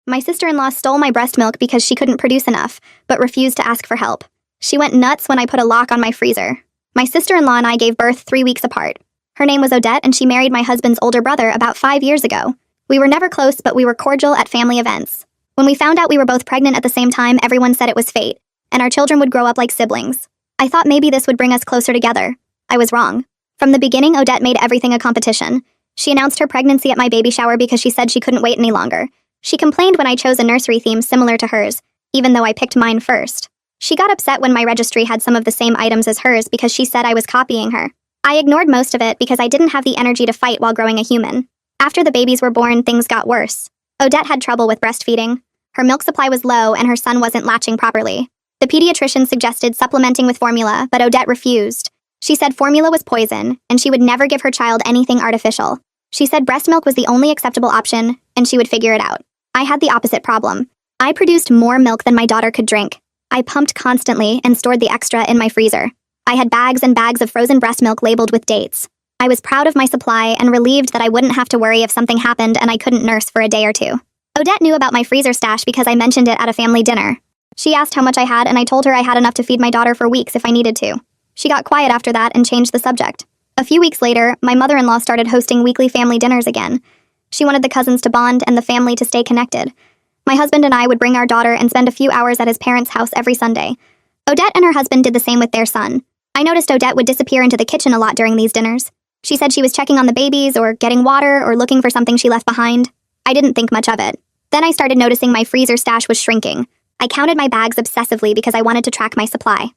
My sister-in-law stole my breast milk because she couldn't produce enough, but refused to ask for help. She went nuts when I put a lock on my freezer. My sister-in-law and I gave birth 3 weeks apart. Her name was Odette, and she married my husband's older brother about 5 years ago. We were never close, but we were cordial at family events. When we found out we were both pregnant at the same time, everyone said it was fate, and our children would grow up like siblings. I thought maybe this would bring us closer together. I was wrong. From the beginning, Odette made everything a competition. She announced her pregnancy at my baby shower because she said she couldn't wait any longer. She complained when I chose a nursery theme similar to hers, even though I picked mine first. She got upset when my registry had some of the same items as hers because she said I was copying her. I ignored most of it because I didn't have the energy to fight while growing a human. After the babies were born, things got worse. Odette had trouble with breastfeeding. Her milk supply was low and her son wasn't latching properly. The pediatrician suggested supplementing with formula, but Odette refused. She said formula was poison, and she would never give her child anything artificial. She said breast milk was the only acceptable option, and she would figure it out. I had the opposite problem. I produced more milk than my daughter could drink. I pumped constantly and stored the extra in my freezer. I had bags and bags of frozen breast milk labeled with dates. I was proud of my supply and relieved that I wouldn't have to worry if something happened and I couldn't nurse for a day or two. Odette knew about my freezer stash because I mentioned it at a family dinner. She asked how much I had, and I told her I had enough to feed my daughter for weeks if I needed to. She got quiet after that and changed the subject. A few weeks later, my mother-in-law started hosting weekly family dinners again. She wanted the cousins to bond and the family to stay connected. My husband and I would bring our daughter and spend a few hours at his parents' house every Sunday. Odette and her husband did the same with their son. I noticed Odette would disappear into the kitchen a lot during these dinners. She said she was checking on the babies or getting water or looking for something she left behind. I didn't think much of it. Then I started noticing my freezer stash was shrinking. I counted my bags obsessively because I wanted to track my supply.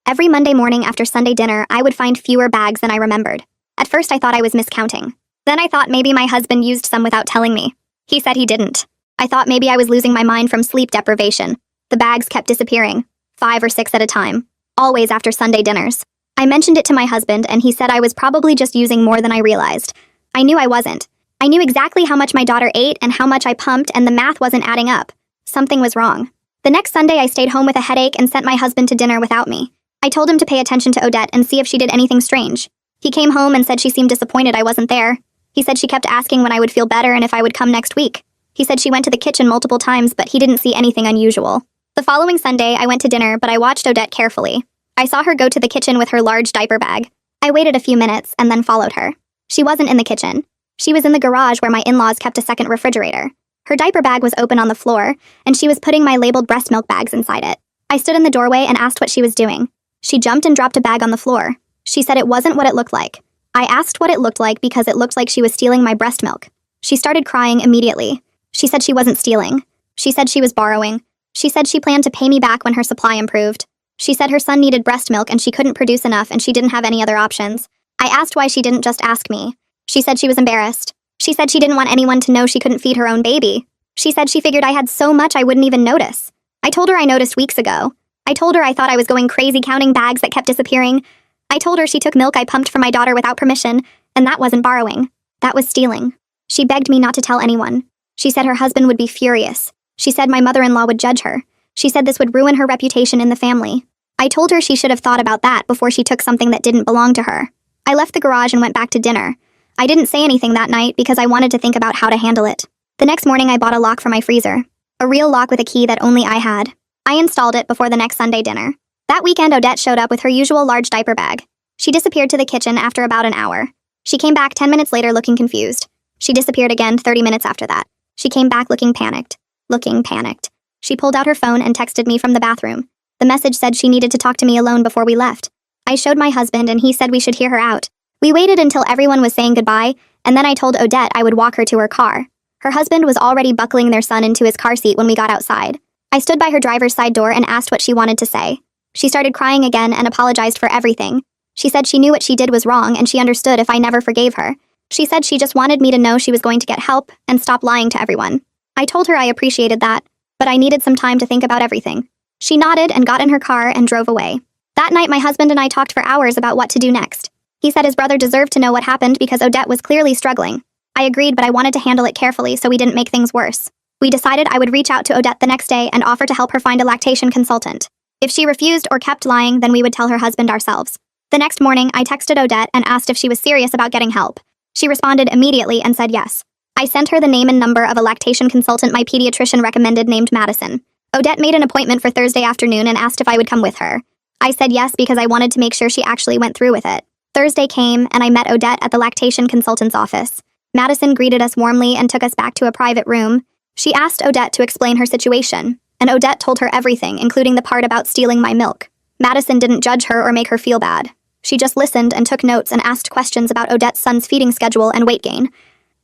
Every Monday morning after Sunday dinner, I would find fewer bags than I remembered. At first, I thought I was miscounting. Then I thought maybe my husband used some without telling me. He said he didn't. I thought maybe I was losing my mind from sleep deprivation. The bags kept disappearing, 5 or 6 at a time, always after Sunday dinners. I mentioned it to my husband, and he said I was probably just using more than I realized. I knew I wasn't. I knew exactly how much my daughter ate and how much I pumped, and the math wasn't adding up. Something was wrong. The next Sunday, I stayed home with a headache and sent my husband to dinner without me. I told him to pay attention to Odette and see if she did anything strange. He came home and said she seemed disappointed I wasn't there. He said she kept asking when I would feel better and if I would come next week. He said she went to the kitchen multiple times, but he didn't see anything unusual. The following Sunday, I went to dinner, but I watched Odette carefully. I saw her go to the kitchen with her large diaper bag. I waited a few minutes and then followed her. She wasn't in the kitchen. She was in the garage where my in-laws kept a second refrigerator. Her diaper bag was open on the floor, and she was putting my labeled breast milk bags inside it. I stood in the doorway and asked what she was doing. She jumped and dropped a bag on the floor. She said it wasn't what it looked like. I asked what it looked like because it looked like she was stealing my breast milk. She started crying immediately. She said she wasn't stealing. She said she was borrowing. She said she planned to pay me back when her supply improved. She said her son needed breast milk and she couldn't produce enough and she didn't have any other options. I asked why she didn't just ask me. She said she was embarrassed. She said she didn't want anyone to know she couldn't feed her own baby. She said she figured I had so much I wouldn't even notice. I told her I noticed weeks ago. I told her I thought I was going crazy counting bags that kept disappearing. I told her she took milk I pumped for my daughter without permission, and that wasn't borrowing. That was stealing. She begged me not to tell anyone. She said her husband would be furious. She said my mother-in-law would judge her. She said this would ruin her reputation in the family. I told her she should have thought about that before she took something that didn't belong to her. I left the garage and went back to dinner. I didn't say anything that night because I wanted to think about how to handle it. The next morning I bought a lock for my freezer. A real lock with a key that only I had. I installed it before the next Sunday dinner. That weekend, Odette showed up with her usual large diaper bag. She disappeared to the kitchen after about an hour. She came back 10 minutes later looking confused. She disappeared again 30 minutes after that. She came back looking panicked. She pulled out her phone and texted me from the bathroom. The message said she needed to talk to me alone before we left. I showed my husband and he said we should hear her out. We waited until everyone was saying goodbye, and then I told Odette I would walk her to her car. Her husband was already buckling their son into his car seat when we got outside. I stood by her driver's side door and asked what she wanted to say. She started crying again and apologized for everything. She said she knew what she did was wrong and she understood if I never forgave her. She said she just wanted me to know she was going to get help and stop lying to everyone. I told her I appreciated that, but I needed some time to think about everything. She nodded and got in her car and drove away. That night, my husband and I talked for hours about what to do next. He said his brother deserved to know what happened because Odette was clearly struggling. I agreed, but I wanted to handle it carefully so we didn't make things worse. We decided I would reach out to Odette the next day and offer to help her find a lactation consultant. If she refused or kept lying, then we would tell her husband ourselves. The next morning, I texted Odette and asked if she was serious about getting help. She responded immediately and said yes. I sent her the name and number of a lactation consultant my pediatrician recommended named Madison. Odette made an appointment for Thursday afternoon and asked if I would come with her. I said yes because I wanted to make sure she actually went through with it. Thursday came, and I met Odette at the lactation consultant's office. Madison greeted us warmly and took us back to a private room. She asked Odette to explain her situation, and Odette told her everything, including the part about stealing my milk. Madison didn't judge her or make her feel bad. She just listened and took notes and asked questions about Odette's son's feeding schedule and weight gain.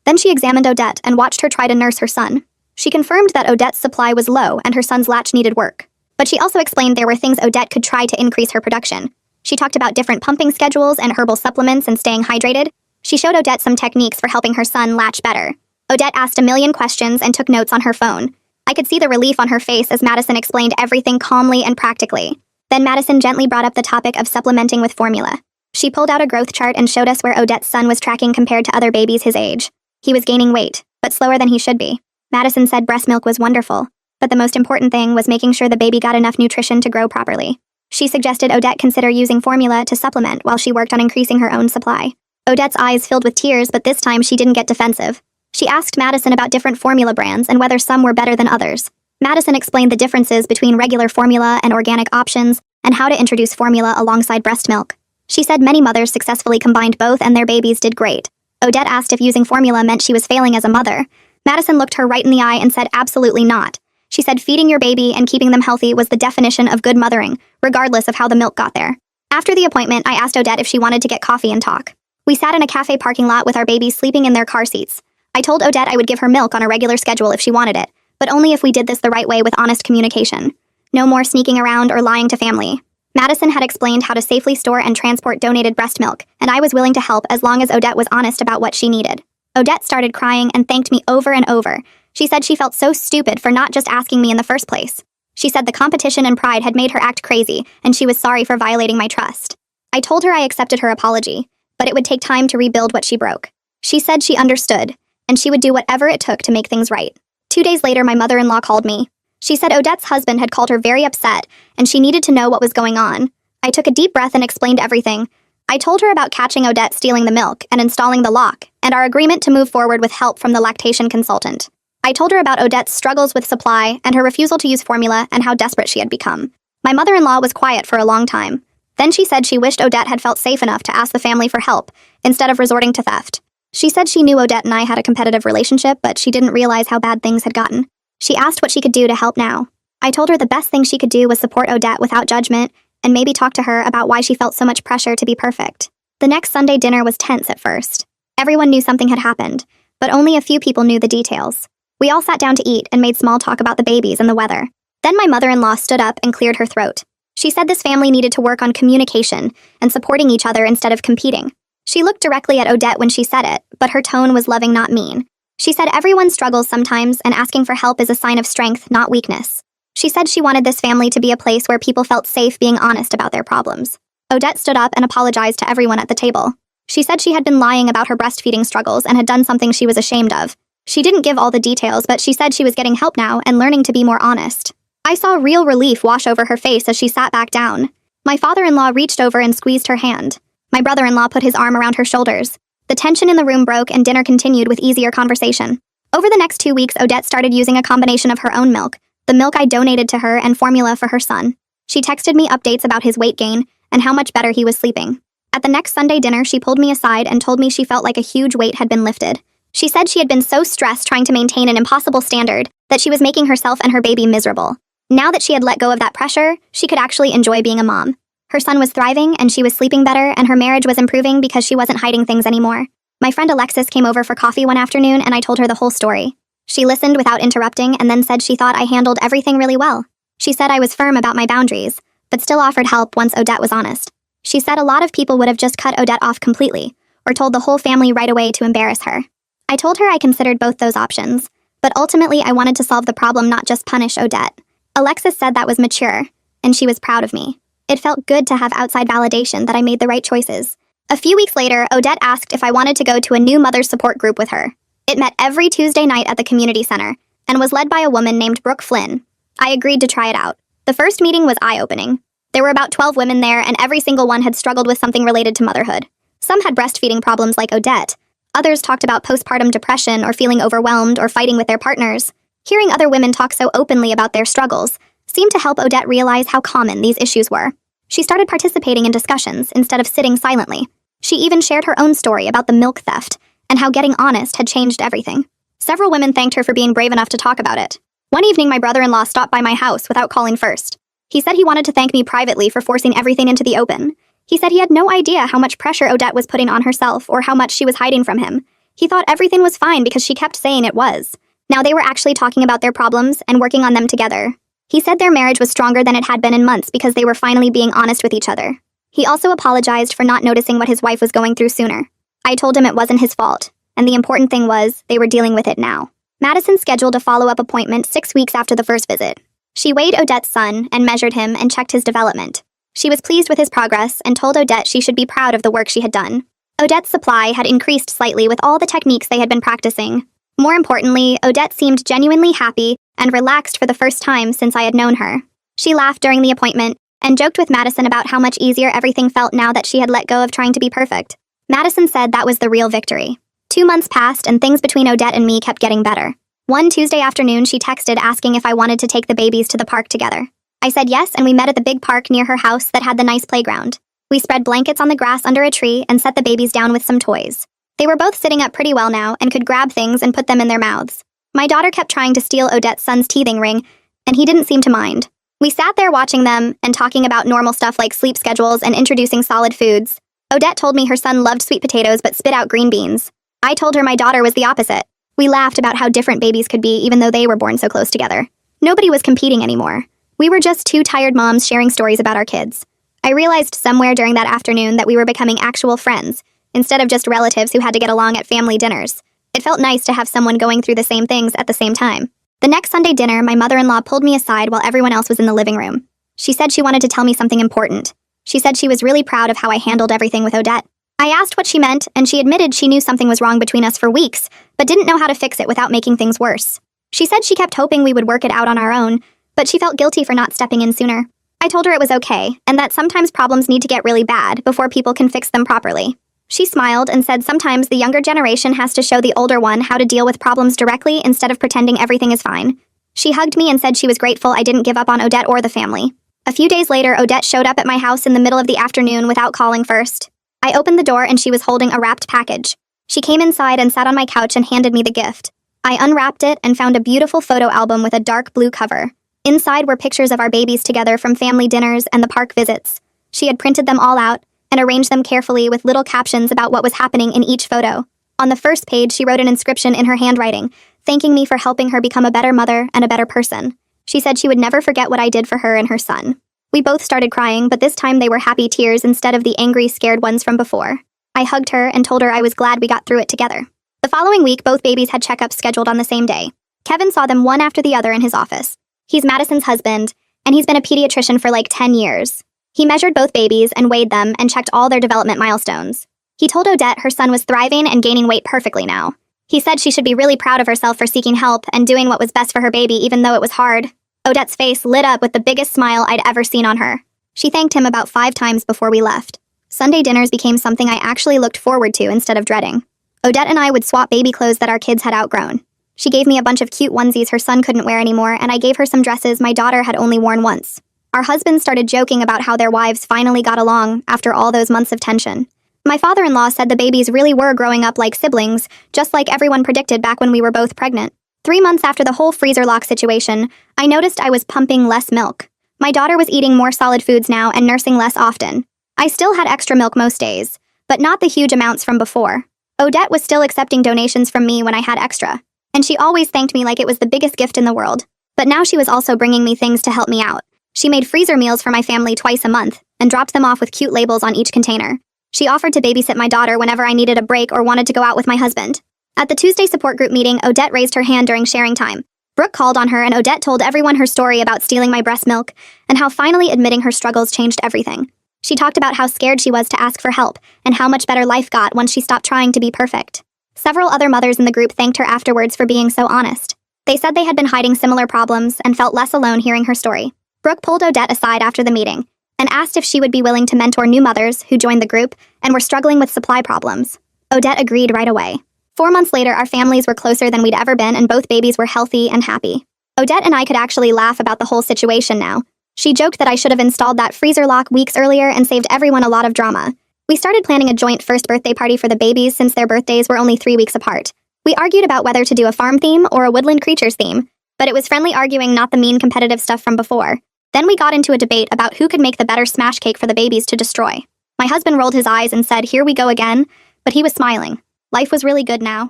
Then she examined Odette and watched her try to nurse her son. She confirmed that Odette's supply was low and her son's latch needed work. But she also explained there were things Odette could try to increase her production. She talked about different pumping schedules and herbal supplements and staying hydrated. She showed Odette some techniques for helping her son latch better. Odette asked a million questions and took notes on her phone. I could see the relief on her face as Madison explained everything calmly and practically. Then Madison gently brought up the topic of supplementing with formula. She pulled out a growth chart and showed us where Odette's son was tracking compared to other babies his age. He was gaining weight, but slower than he should be. Madison said breast milk was wonderful, but the most important thing was making sure the baby got enough nutrition to grow properly. She suggested Odette consider using formula to supplement while she worked on increasing her own supply. Odette's eyes filled with tears, but this time she didn't get defensive. She asked Madison about different formula brands and whether some were better than others. Madison explained the differences between regular formula and organic options and how to introduce formula alongside breast milk. She said many mothers successfully combined both and their babies did great. Odette asked if using formula meant she was failing as a mother. Madison looked her right in the eye and said absolutely not. She said feeding your baby and keeping them healthy was the definition of good mothering, regardless of how the milk got there. After the appointment, I asked Odette if she wanted to get coffee and talk. We sat in a cafe parking lot with our babies sleeping in their car seats. I told Odette I would give her milk on a regular schedule if she wanted it, but only if we did this the right way with honest communication. No more sneaking around or lying to family. Madison had explained how to safely store and transport donated breast milk, and I was willing to help as long as Odette was honest about what she needed. Odette started crying and thanked me over and over. She said she felt so stupid for not just asking me in the first place. She said the competition and pride had made her act crazy, and she was sorry for violating my trust. I told her I accepted her apology, but it would take time to rebuild what she broke. She said she understood, and she would do whatever it took to make things right. 2 days later, my mother-in-law called me. She said Odette's husband had called her very upset, and she needed to know what was going on. I took a deep breath and explained everything. I told her about catching Odette stealing the milk and installing the lock, and our agreement to move forward with help from the lactation consultant. I told her about Odette's struggles with supply and her refusal to use formula and how desperate she had become. My mother-in-law was quiet for a long time. Then she said she wished Odette had felt safe enough to ask the family for help, instead of resorting to theft. She said she knew Odette and I had a competitive relationship, but she didn't realize how bad things had gotten. She asked what she could do to help now. I told her the best thing she could do was support Odette without judgment, and maybe talk to her about why she felt so much pressure to be perfect. The next Sunday dinner was tense at first. Everyone knew something had happened, but only a few people knew the details. We all sat down to eat and made small talk about the babies and the weather. Then my mother-in-law stood up and cleared her throat. She said this family needed to work on communication and supporting each other instead of competing. She looked directly at Odette when she said it, but her tone was loving, not mean. She said everyone struggles sometimes, and asking for help is a sign of strength, not weakness. She said she wanted this family to be a place where people felt safe being honest about their problems. Odette stood up and apologized to everyone at the table. She said she had been lying about her breastfeeding struggles and had done something she was ashamed of. She didn't give all the details, but she said she was getting help now and learning to be more honest. I saw real relief wash over her face as she sat back down. My father-in-law reached over and squeezed her hand. My brother-in-law put his arm around her shoulders. The tension in the room broke and dinner continued with easier conversation. Over the next 2 weeks, Odette started using a combination of her own milk, the milk I donated to her, and formula for her son. She texted me updates about his weight gain and how much better he was sleeping. At the next Sunday dinner, she pulled me aside and told me she felt like a huge weight had been lifted. She said she had been so stressed trying to maintain an impossible standard that she was making herself and her baby miserable. Now that she had let go of that pressure, she could actually enjoy being a mom. Her son was thriving and she was sleeping better, and her marriage was improving because she wasn't hiding things anymore. My friend Alexis came over for coffee one afternoon and I told her the whole story. She listened without interrupting and then said she thought I handled everything really well. She said I was firm about my boundaries, but still offered help once Odette was honest. She said a lot of people would have just cut Odette off completely, or told the whole family right away to embarrass her. I told her I considered both those options, but ultimately I wanted to solve the problem, not just punish Odette. Alexis said that was mature, and she was proud of me. It felt good to have outside validation that I made the right choices. A few weeks later, Odette asked if I wanted to go to a new mother's support group with her. It met every Tuesday night at the community center, and was led by a woman named Brooke Flynn. I agreed to try it out. The first meeting was eye-opening. There were about 12 women there, and every single one had struggled with something related to motherhood. Some had breastfeeding problems like Odette. Others talked about postpartum depression or feeling overwhelmed or fighting with their partners. Hearing other women talk so openly about their struggles seemed to help Odette realize how common these issues were. She started participating in discussions instead of sitting silently. She even shared her own story about the milk theft and how getting honest had changed everything. Several women thanked her for being brave enough to talk about it. One evening, my brother-in-law stopped by my house without calling first. He said he wanted to thank me privately for forcing everything into the open. He said he had no idea how much pressure Odette was putting on herself or how much she was hiding from him. He thought everything was fine because she kept saying it was. Now they were actually talking about their problems and working on them together. He said their marriage was stronger than it had been in months because they were finally being honest with each other. He also apologized for not noticing what his wife was going through sooner. I told him it wasn't his fault, and the important thing was they were dealing with it now. Madison scheduled a follow-up appointment 6 weeks after the first visit. She weighed Odette's son and measured him and checked his development. She was pleased with his progress and told Odette she should be proud of the work she had done. Odette's supply had increased slightly with all the techniques they had been practicing. More importantly, Odette seemed genuinely happy and relaxed for the first time since I had known her. She laughed during the appointment and joked with Madison about how much easier everything felt now that she had let go of trying to be perfect. Madison said that was the real victory. 2 months passed and things between Odette and me kept getting better. One Tuesday afternoon, she texted asking if I wanted to take the babies to the park together. I said yes, and we met at the big park near her house that had the nice playground. We spread blankets on the grass under a tree and set the babies down with some toys. They were both sitting up pretty well now and could grab things and put them in their mouths. My daughter kept trying to steal Odette's son's teething ring, and he didn't seem to mind. We sat there watching them and talking about normal stuff like sleep schedules and introducing solid foods. Odette told me her son loved sweet potatoes but spit out green beans. I told her my daughter was the opposite. We laughed about how different babies could be even though they were born so close together. Nobody was competing anymore. We were just two tired moms sharing stories about our kids. I realized somewhere during that afternoon that we were becoming actual friends, instead of just relatives who had to get along at family dinners. It felt nice to have someone going through the same things at the same time. The next Sunday dinner, my mother-in-law pulled me aside while everyone else was in the living room. She said she wanted to tell me something important. She said she was really proud of how I handled everything with Odette. I asked what she meant, and she admitted she knew something was wrong between us for weeks, but didn't know how to fix it without making things worse. She said she kept hoping we would work it out on our own, but she felt guilty for not stepping in sooner. I told her it was okay, and that sometimes problems need to get really bad before people can fix them properly. She smiled and said sometimes the younger generation has to show the older one how to deal with problems directly instead of pretending everything is fine. She hugged me and said she was grateful I didn't give up on Odette or the family. A few days later, Odette showed up at my house in the middle of the afternoon without calling first. I opened the door and she was holding a wrapped package. She came inside and sat on my couch and handed me the gift. I unwrapped it and found a beautiful photo album with a dark blue cover. Inside were pictures of our babies together from family dinners and the park visits. She had printed them all out and arranged them carefully with little captions about what was happening in each photo. On the first page, she wrote an inscription in her handwriting, thanking me for helping her become a better mother and a better person. She said she would never forget what I did for her and her son. We both started crying, but this time they were happy tears instead of the angry, scared ones from before. I hugged her and told her I was glad we got through it together. The following week, both babies had checkups scheduled on the same day. Kevin saw them one after the other in his office. He's Madison's husband, and he's been a pediatrician for like 10 years. He measured both babies and weighed them and checked all their development milestones. He told Odette her son was thriving and gaining weight perfectly now. He said she should be really proud of herself for seeking help and doing what was best for her baby even though it was hard. Odette's face lit up with the biggest smile I'd ever seen on her. She thanked him about 5 times before we left. Sunday dinners became something I actually looked forward to instead of dreading. Odette and I would swap baby clothes that our kids had outgrown. She gave me a bunch of cute onesies her son couldn't wear anymore, and I gave her some dresses my daughter had only worn once. Our husbands started joking about how their wives finally got along after all those months of tension. My father-in-law said the babies really were growing up like siblings, just like everyone predicted back when we were both pregnant. 3 months after the whole freezer lock situation, I noticed I was pumping less milk. My daughter was eating more solid foods now and nursing less often. I still had extra milk most days, but not the huge amounts from before. Odette was still accepting donations from me when I had extra, and she always thanked me like it was the biggest gift in the world. But now she was also bringing me things to help me out. She made freezer meals for my family twice a month and dropped them off with cute labels on each container. She offered to babysit my daughter whenever I needed a break or wanted to go out with my husband. At the Tuesday support group meeting, Odette raised her hand during sharing time. Brooke called on her and Odette told everyone her story about stealing my breast milk and how finally admitting her struggles changed everything. She talked about how scared she was to ask for help and how much better life got once she stopped trying to be perfect. Several other mothers in the group thanked her afterwards for being so honest. They said they had been hiding similar problems and felt less alone hearing her story. Brooke pulled Odette aside after the meeting and asked if she would be willing to mentor new mothers who joined the group and were struggling with supply problems. Odette agreed right away. 4 months later, our families were closer than we'd ever been, and both babies were healthy and happy. Odette and I could actually laugh about the whole situation now. She joked that I should have installed that freezer lock weeks earlier and saved everyone a lot of drama. We started planning a joint first birthday party for the babies since their birthdays were only 3 weeks apart. We argued about whether to do a farm theme or a woodland creatures theme, but it was friendly arguing, not the mean competitive stuff from before. Then we got into a debate about who could make the better smash cake for the babies to destroy. My husband rolled his eyes and said, "Here we go again," but he was smiling. Life was really good now.